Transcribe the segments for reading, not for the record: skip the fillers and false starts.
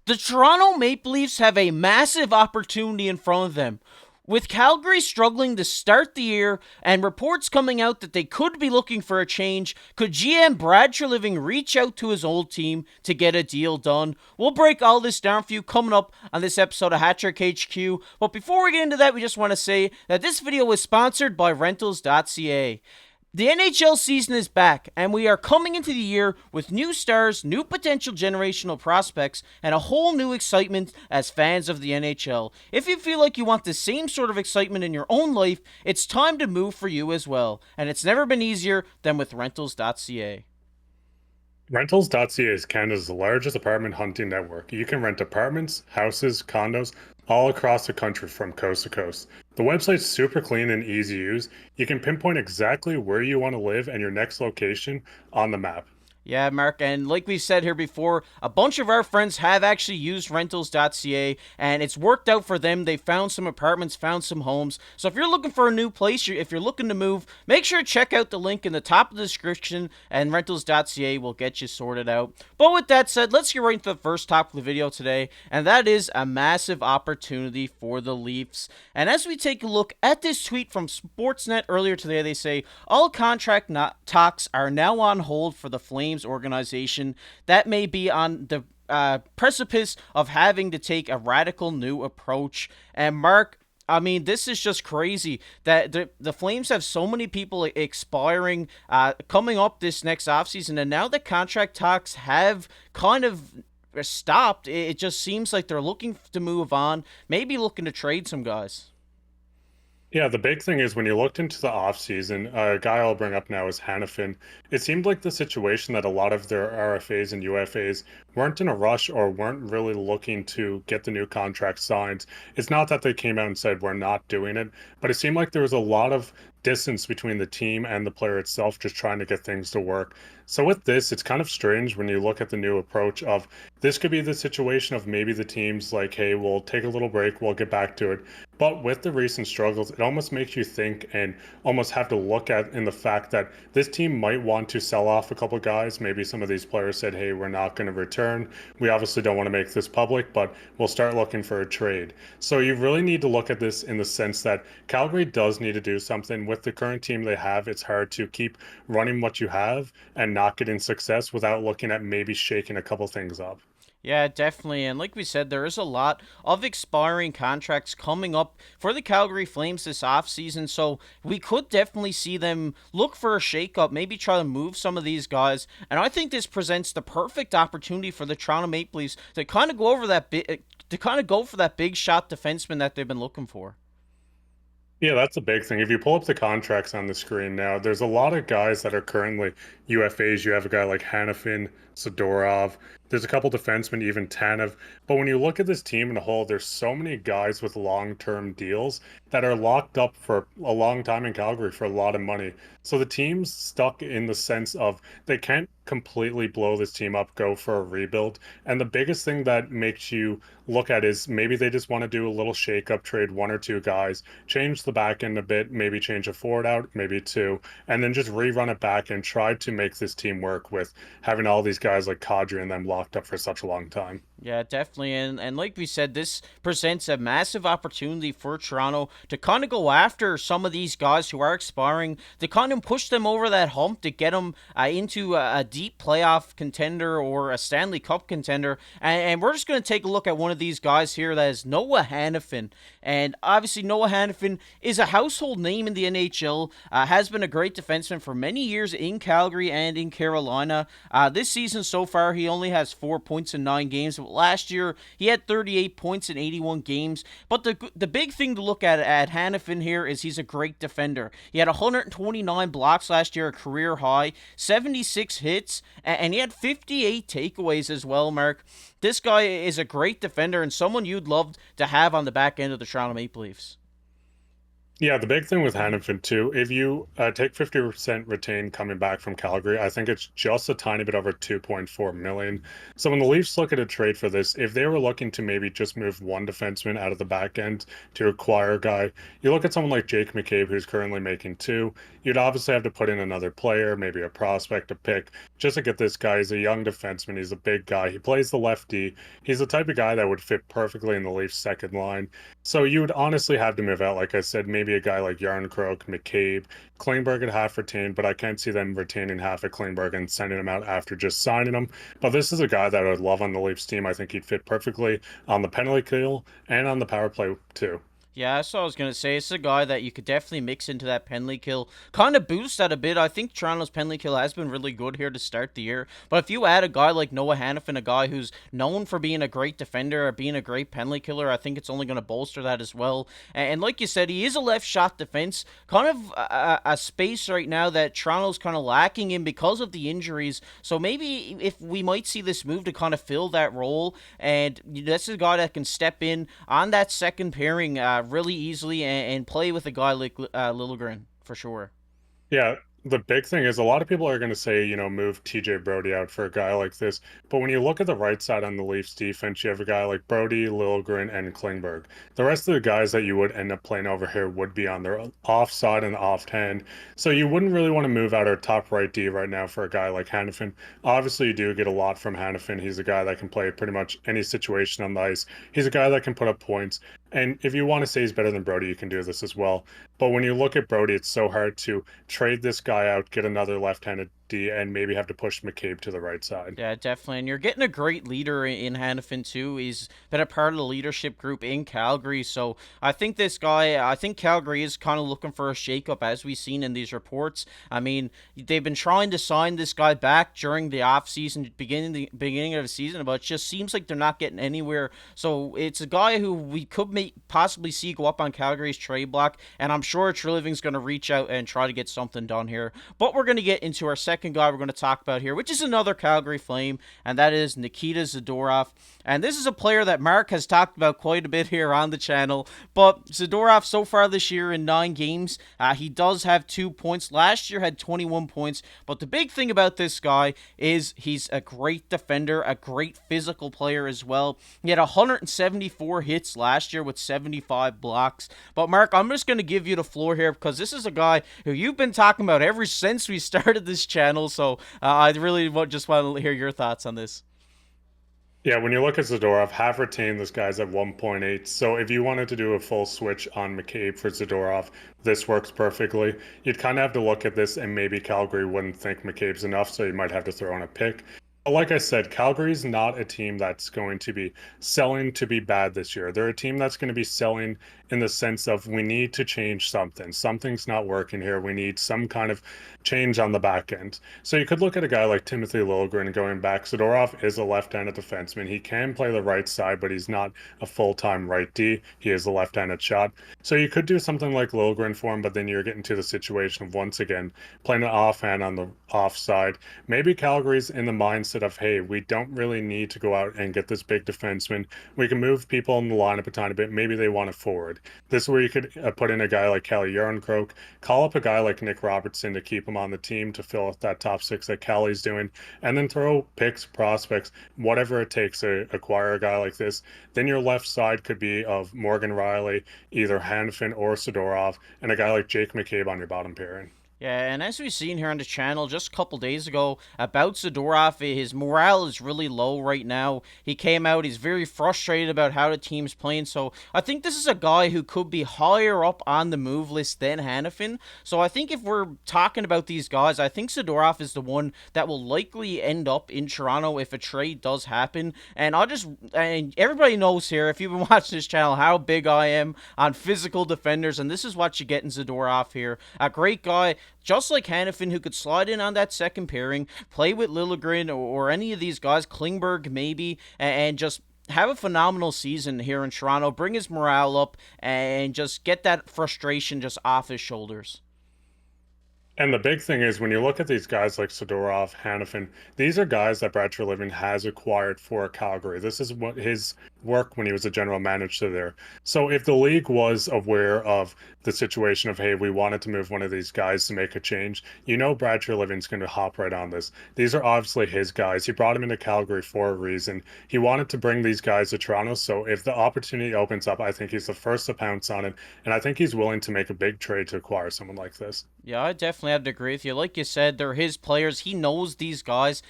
The Toronto Maple Leafs have a massive opportunity in front of them. With Calgary struggling to start the year and reports coming out that they could be looking for a change, could GM Brad Treliving reach out to his old team to get a deal done? We'll break all this down for you coming up on this episode of Hat Trick HQ. But before we get into that, we just want to say that this video was sponsored by Rentals.ca. The NHL season is back, and we are coming into the year with new stars, new potential generational prospects, and a whole new excitement as fans of the NHL. If you feel like you want the same sort of excitement in your own life, it's time to move for you as well, and it's never been easier than with Rentals.ca. Rentals.ca is Canada's largest apartment hunting network. You can rent apartments, houses, condos, all across the country from coast to coast. The website's super clean and easy to use. You can pinpoint exactly where you want to live and your next location on the map. Yeah, Mark, and like we've said here before, a bunch of our friends have actually used Rentals.ca, and it's worked out for them. They found some apartments, found some homes. So if you're looking for a new place, if you're looking to move, make sure to check out the link in the top of the description, and Rentals.ca will get you sorted out. But with that said, let's get right into the first topic of the video today, and that is a massive opportunity for the Leafs. And as we take a look at this tweet from Sportsnet earlier today, they say, all contract talks are now on hold for the Flames organization that may be on the precipice of having to take a radical new approach. And Mark, I mean, this is just crazy that the Flames have so many people expiring coming up this next offseason, and now the contract talks have kind of stopped. It just seems like they're looking to move on, maybe looking to trade some guys. Yeah, the big thing is when you looked into the offseason, a guy I'll bring up now is Hanifin. It seemed like the situation that a lot of their RFAs and UFAs weren't in a rush or weren't really looking to get the new contract signed. It's not that they came out and said, we're not doing it, but it seemed like there was a lot of distance between the team and the player itself just trying to get things to work. So with this, it's kind of strange when you look at the new approach of this could be the situation of maybe the team's like, hey, we'll take a little break, we'll get back to it. But with the recent struggles, it almost makes you think and almost have to look at in the fact that this team might want to sell off a couple guys. Maybe some of these players said, hey, we're not going to return. We obviously don't want to make this public, but we'll start looking for a trade. So you really need to look at this in the sense that Calgary does need to do something. With the current team they have, it's hard to keep running what you have and not getting success without looking at maybe shaking a couple things up. Yeah, definitely. And like we said, there is a lot of expiring contracts coming up for the Calgary Flames this offseason. So we could definitely see them look for a shakeup, maybe try to move some of these guys. And I think this presents the perfect opportunity for the Toronto Maple Leafs to kind of go over that to kind of go for that big shot defenseman that they've been looking for. Yeah, that's a big thing. If you pull up the contracts on the screen now, there's a lot of guys that are currently UFAs. You have a guy like Hanifin, Zadorov. There's a couple defensemen, even Tanev. But when you look at this team in a whole, there's so many guys with long-term deals that are locked up for a long time in Calgary for a lot of money. So the team's stuck in the sense of they can't completely blow this team up, go for a rebuild. And the biggest thing that makes you look at is maybe they just want to do a little shake-up, trade one or two guys, change the back end a bit, maybe change a forward out, maybe two, and then just rerun it back and try to make this team work with having all these guys like Kadri and them locked up for such a long time. Yeah, definitely. And like we said, this presents a massive opportunity for Toronto to kind of go after some of these guys who are expiring, to kind of push them over that hump, to get them into a deep playoff contender or a Stanley Cup contender. And we're just going to take a look at one of these guys here. That is Noah Hanifin. And obviously, Noah Hanifin is a household name in the NHL, has been a great defenseman for many years in Calgary and in Carolina. This season so far, he only has 4 points in 9 games. Last year, he had 38 points in 81 games. But the big thing to look at Hanifin here is he's a great defender. He had 129 blocks last year, a career high, 76 hits, and he had 58 takeaways as well, Mark. This guy is a great defender and someone you'd love to have on the back end of the Toronto Maple Leafs. Yeah, the big thing with Hanifin too, if you take 50% retain coming back from Calgary, I think it's just a tiny bit over 2.4 million. So when the Leafs look at a trade for this, if they were looking to maybe just move one defenseman out of the back end to acquire a guy, you look at someone like Jake McCabe, who's currently making two, you'd obviously have to put in another player, maybe a prospect, a pick, just to get this guy. He's a young defenseman. He's a big guy. He plays the lefty. He's the type of guy that would fit perfectly in the Leafs second line. So you would honestly have to move out, like I said, maybe a guy like Yarncroke, McCabe, Klingberg at half retained, but I can't see them retaining half of Klingberg and sending him out after just signing him. But this is a guy that I would love on the Leafs team. I think he'd fit perfectly on the penalty kill and on the power play too. Yeah, that's what I was going to say. It's a guy that you could definitely mix into that penalty kill. Kind of boost that a bit. I think Toronto's penalty kill has been really good here to start the year. But if you add a guy like Noah Hanifin, a guy who's known for being a great defender or being a great penalty killer, I think it's only going to bolster that as well. And like you said, he is a left shot defense. Kind of a space right now that Toronto's kind of lacking in because of the injuries. So maybe if we might see this move to kind of fill that role. And this is a guy that can step in on that second pairing really easily and play with a guy like Liljegren for sure. Yeah, the big thing is a lot of people are going to say, move TJ Brody out for a guy like this. But when you look at the right side on the Leafs defense, you have a guy like Brody, Liljegren, and Klingberg. The rest of the guys that you would end up playing over here would be on their off side and off hand. So you wouldn't really want to move out our top right D right now for a guy like Hanifin. Obviously, you do get a lot from Hanifin. He's a guy that can play pretty much any situation on the ice. He's a guy that can put up points. And if you want to say he's better than Brody, you can do this as well. But when you look at Brody, it's so hard to trade this guy out, get another left-handed D, and maybe have to push McCabe to the right side. Yeah, definitely. And you're getting a great leader in Hanifin, too. He's been a part of the leadership group in Calgary. So I think I think Calgary is kind of looking for a shakeup, as we've seen in these reports. I mean, they've been trying to sign this guy back during the offseason, beginning of the season, but it just seems like they're not getting anywhere. So it's a guy who we could possibly see go up on Calgary's trade block. And I'm sure Treliving's going to reach out and try to get something done here. But we're going to get into our second guy we're going to talk about here, which is another Calgary Flame, and that is Nikita Zadorov. And this is a player that Mark has talked about quite a bit here on the channel. But Zadorov, so far this year in 9 games, he does have 2 points. Last year had 21 points. But the big thing about this guy is he's a great defender, a great physical player as well. He had 174 hits last year with 75 blocks. But Mark, I'm just going to give you the floor here because this is a guy who you've been talking about ever since we started this channel. So I really just want to hear your thoughts on this. Yeah, when you look at Zadorov, half retained, this guy's at 1.8. So if you wanted to do a full switch on McCabe for Zadorov, this works perfectly. You'd kind of have to look at this, and maybe Calgary wouldn't think McCabe's enough, so you might have to throw in a pick. Like I said, Calgary's not a team that's going to be selling to be bad this year. They're a team that's going to be selling in the sense of we need to change something. Something's not working here. We need some kind of change on the back end. So you could look at a guy like Timothy Liljegren going back. Zadorov is a left-handed defenseman. He can play the right side, but he's not a full-time right D. He is a left-handed shot. So you could do something like Liljegren for him, but then you're getting to the situation of, once again, playing an offhand on the offside. Maybe Calgary's in the mindset of, hey, we don't really need to go out and get this big defenseman. We can move people in the lineup a tiny bit. Maybe they want it forward. This is where you could put in a guy like Kelly Yarncroke, call up a guy like Nick Robertson to keep him on the team to fill out that top six that Kelly's doing, and then throw picks, prospects, whatever it takes to acquire a guy like this. Then your left side could be of Morgan Riley, either Hanfin or Sidorov, and a guy like Jake McCabe on your bottom pairing. Yeah, and as we've seen here on the channel just a couple days ago about Zadorov, his morale is really low right now. He came out, he's very frustrated about how the team's playing, so I think this is a guy who could be higher up on the move list than Hanifin. So I think if we're talking about these guys, I think Zadorov is the one that will likely end up in Toronto if a trade does happen. And everybody knows here, if you've been watching this channel, how big I am on physical defenders, and this is what you get in Zadorov here. A great guy, just like Hanifin, who could slide in on that second pairing, play with Liljegren or any of these guys, Klingberg maybe, and just have a phenomenal season here in Toronto, bring his morale up, and just get that frustration just off his shoulders. And the big thing is when you look at these guys like Zadorov, Hanifin, these are guys that Brad Treliving has acquired for Calgary. This is what his work when he was a general manager there. So if the league was aware of the situation of, hey, we wanted to move one of these guys to make a change, you know Brad Treliving's going to hop right on this. These are obviously his guys. He brought him into Calgary for a reason. He wanted to bring these guys to Toronto. So if the opportunity opens up, I think he's the first to pounce on it. And I think he's willing to make a big trade to acquire someone like this. Yeah, I definitely have to agree with you. Like you said, they're his players. He knows these guys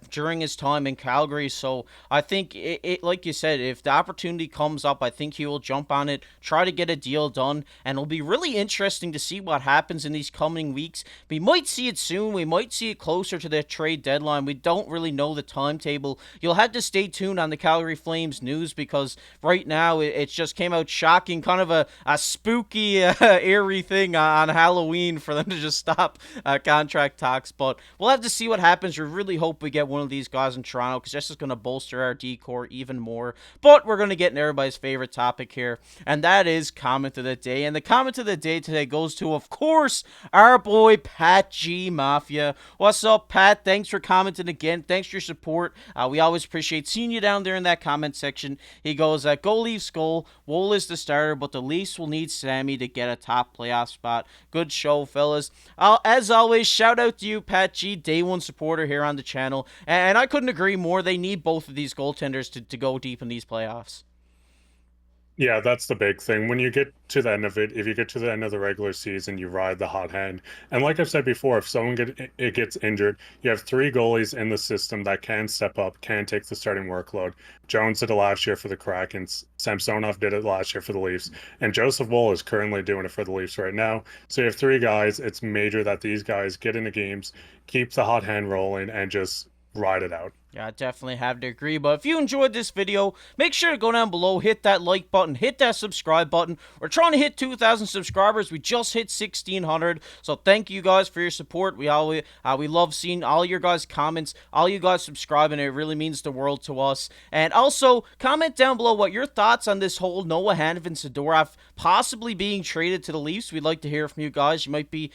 during his time in Calgary. So I think, like you said, if the opportunity comes up, I think he will jump on it, try to get a deal done. And it'll be really interesting to see what happens in these coming weeks. We might see it soon. We might see it closer to the trade deadline. We don't really know the timetable. You'll have to stay tuned on the Calgary Flames news because right now it just came out shocking, kind of a spooky, eerie thing on Halloween for them to just stop contract talks. But we'll have to see what happens. We really hope we get one of these guys in Toronto because this is going to bolster our decor even more. But we're going to get in everybody's favorite topic here, and that is comment of the day. And the comment of the day today goes to, of course, our boy Pat G Mafia. What's up, Pat? Thanks for commenting again. Thanks for your support. We always appreciate seeing you down there in that comment section. He goes, go Leafs goal. Wool is the starter, but the Leafs will need Sammy to get a top playoff spot. Good show, fellas. As always, shout out to you, Pat G, day one supporter here on the channel. And I couldn't agree more. They need both of these goaltenders to go deep in these playoffs. Yeah, that's the big thing. When you get to the end of it, if you get to the end of the regular season, you ride the hot hand. And like I've said before, if someone gets injured, you have three goalies in the system that can step up, can take the starting workload. Jones did it last year for the Kraken. Samsonov did it last year for the Leafs. And Joseph Woll is currently doing it for the Leafs right now. So you have three guys. It's major that these guys get into games, keep the hot hand rolling, and just ride it out. Yeah, I definitely have to agree. But if you enjoyed this video, make sure to go down below, hit that like button, hit that subscribe button. We're trying to hit 2,000 subscribers. We just hit 1,600. So thank you guys for your support. We love seeing all your guys' comments, all you guys subscribing. It really means the world to us. And also, comment down below what your thoughts on this whole Noah Hanifin Zadorov possibly being traded to the Leafs. We'd like to hear from you guys. You might be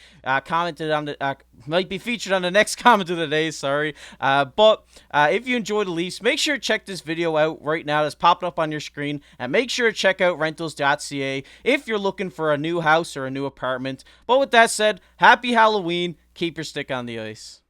might be featured on the next comment of the day. Sorry, but if you enjoyed the Leafs, make sure to check this video out right now that's popping up on your screen. And make sure to check out rentals.ca if you're looking for a new house or a new apartment. But with that said, happy Halloween. Keep your stick on the ice.